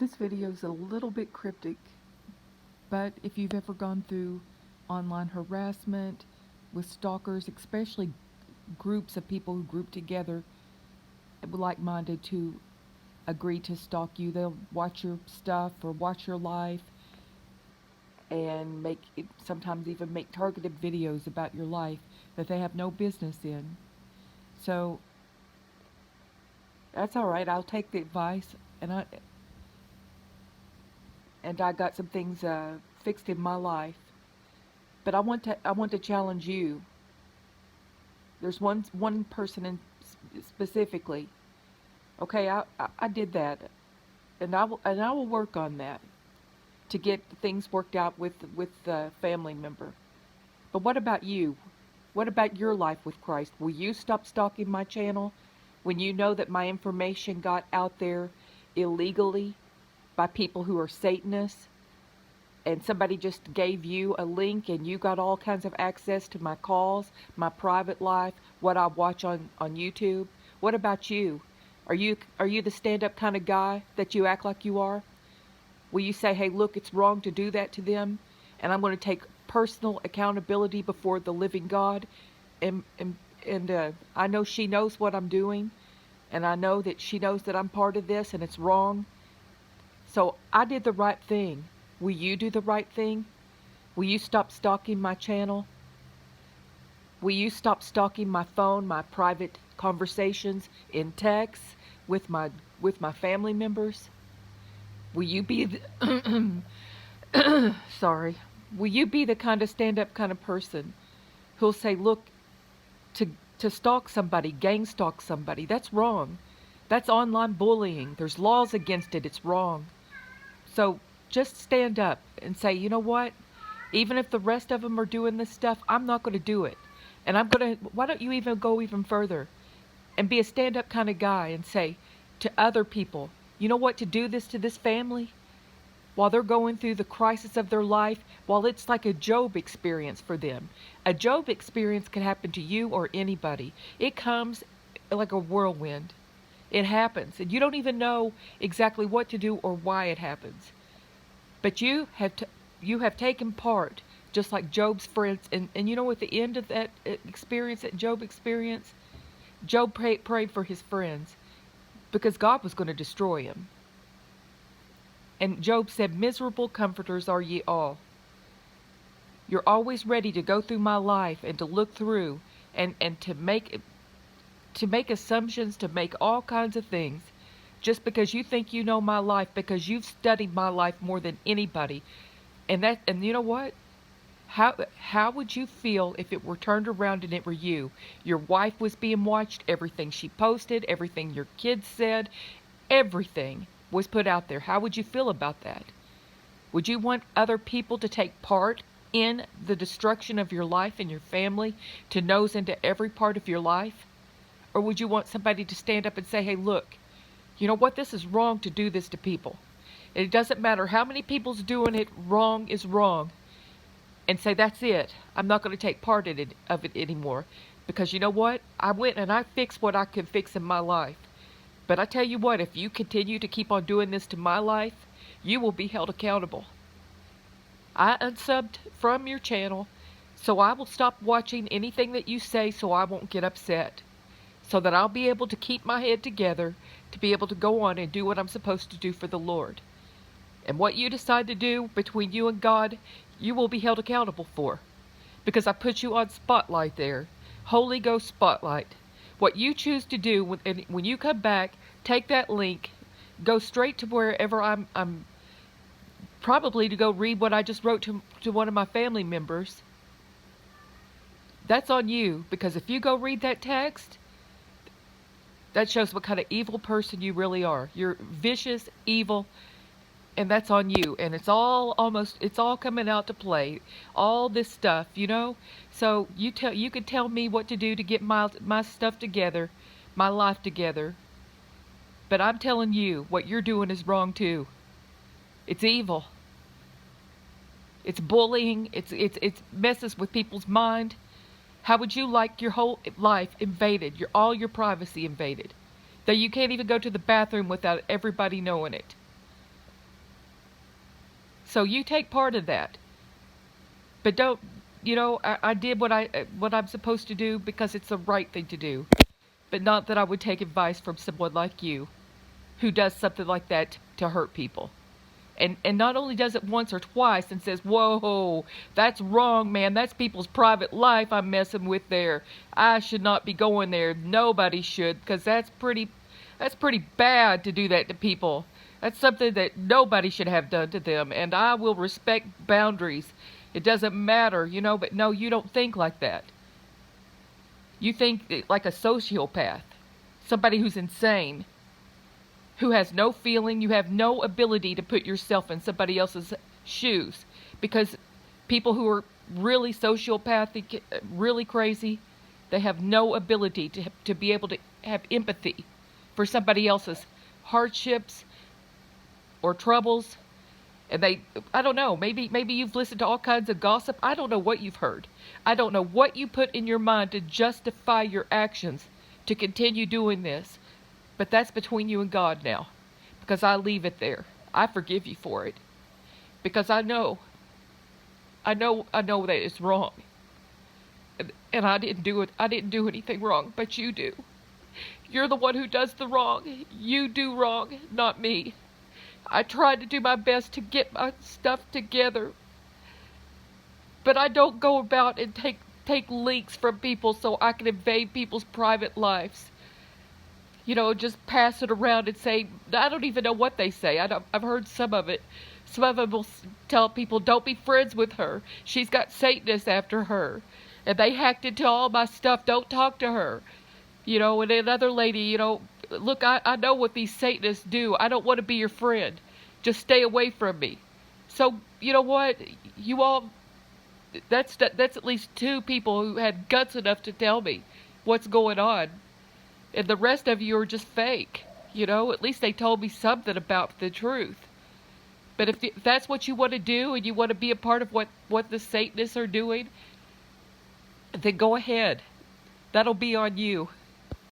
This video is a little bit cryptic, but if you've ever gone through online harassment with stalkers, especially groups of people who group together like-minded to agree to stalk you, they'll watch your stuff or watch your life and make it, sometimes even make targeted videos about your life that they have no business in. So that's all right. I'll take the advice, and I got some things fixed in my life. But I want to challenge you. There's one person in specifically. Okay, I did that, and I will work on that to get things worked out with the family member. But what about you? What about your life with Christ? Will you stop stalking my channel when you know that my information got out there illegally by people who are Satanists, and somebody just gave you a link and you got all kinds of access to my calls, my private life, what I watch on YouTube? What about you? Are you the stand-up kind of guy that you act like you are? Will you say, hey, look, it's wrong to do that to them, and I'm going to take personal accountability before the living God, and and and I know she knows what I'm doing, and I know that she knows that I'm part of this and it's wrong. So I did the right thing. Will you do the right thing? Will you stop stalking my channel? Will you stop stalking my phone, my private conversations in text with my family members? Will you be the sorry. Will you be the kind of stand-up kind of person who'll say, look, to to stalk somebody, gang stalk somebody, that's wrong. That's online bullying. There's laws against it. It's wrong. So just stand up and say, you know what? Even if the rest of them are doing this stuff, I'm not going to do it. And I'm going to, why don't you even go even further and be a stand up kind of guy and say to other people, you know what, to do this to this family while they're going through the crisis of their life, while it's like a Job experience for them. A Job experience can happen to you or anybody. It comes like a whirlwind. It happens, and you don't even know exactly what to do or why it happens. But you have taken part, just like Job's friends. And you know, at the end of that experience, that Job experienced, Job prayed for his friends because God was going to destroy him. And Job said, miserable comforters are ye all. You're always ready to go through my life and to look through and to make assumptions, to make all kinds of things, just because you think you know my life, because you've studied my life more than anybody. And you know what? How would you feel if it were turned around and it were you? Your wife was being watched, everything she posted, everything your kids said, everything was put out there. How would you feel about that? Would you want other people to take part in the destruction of your life and your family, to nose into every part of your life? Or would you want somebody to stand up and say, hey, look, you know what? This is wrong to do this to people. And it doesn't matter how many people's doing it, wrong is wrong. And say, that's it. I'm not going to take part in of it anymore. Because you know what? I went and I fixed what I could fix in my life. But I tell you what, if you continue to keep on doing this to my life, you will be held accountable. I unsubbed from your channel, so I will stop watching anything that you say so I won't get upset. So that I'll be able to keep my head together to be able to go on and do what I'm supposed to do for the Lord. And what you decide to do between you and God, you will be held accountable for. Because I put you on spotlight there. Holy Ghost spotlight. What you choose to do when you come back, take that link, go straight to wherever I'm probably to go read what I just wrote to one of my family members. That's on you, because if you go read that text, that shows what kind of evil person you really are. You're vicious, evil, and that's on you. And it's all coming out to play. All this stuff, you know? So you can tell me what to do to get my stuff together, my life together. But I'm telling you, what you're doing is wrong too. It's evil. It's bullying. It messes with people's mind. How would you like your whole life invaded, all your privacy invaded? That you can't even go to the bathroom without everybody knowing it. So you take part of that. But don't, I did what I'm supposed to do because it's the right thing to do. But not that I would take advice from someone like you who does something like that to hurt people. And not only does it once or twice and says, whoa, that's wrong, man. That's people's private life I'm messing with there. I should not be going there. Nobody should, because that's pretty bad to do that to people. That's something that nobody should have done to them. And I will respect boundaries. It doesn't matter, but no, you don't think like that. You think like a sociopath. Somebody who's insane. Who has no feeling. You have no ability to put yourself in somebody else's shoes. Because people who are really sociopathic, really crazy, they have no ability to be able to have empathy for somebody else's hardships or troubles. And I don't know, maybe you've listened to all kinds of gossip. I don't know what you've heard. I don't know what you put in your mind to justify your actions to continue doing this. But that's between you and God now. Because I leave it there. I forgive you for it. Because I know that it's wrong. And I didn't do it. I didn't do anything wrong, but you do. You're the one who does the wrong. You do wrong, not me. I tried to do my best to get my stuff together. But I don't go about and take leaks from people so I can invade people's private lives. Just pass it around and say, I don't even know what they say. I've heard some of it. Some of them will tell people, don't be friends with her. She's got Satanists after her. And they hacked into all my stuff. Don't talk to her. And another lady, look, I know what these Satanists do. I don't want to be your friend. Just stay away from me. So, you know what? You all, that's at least 2 people who had guts enough to tell me what's going on. And the rest of you are just fake. At least they told me something about the truth. But if that's what you want to do and you want to be a part of what the Satanists are doing, then go ahead. That'll be on you.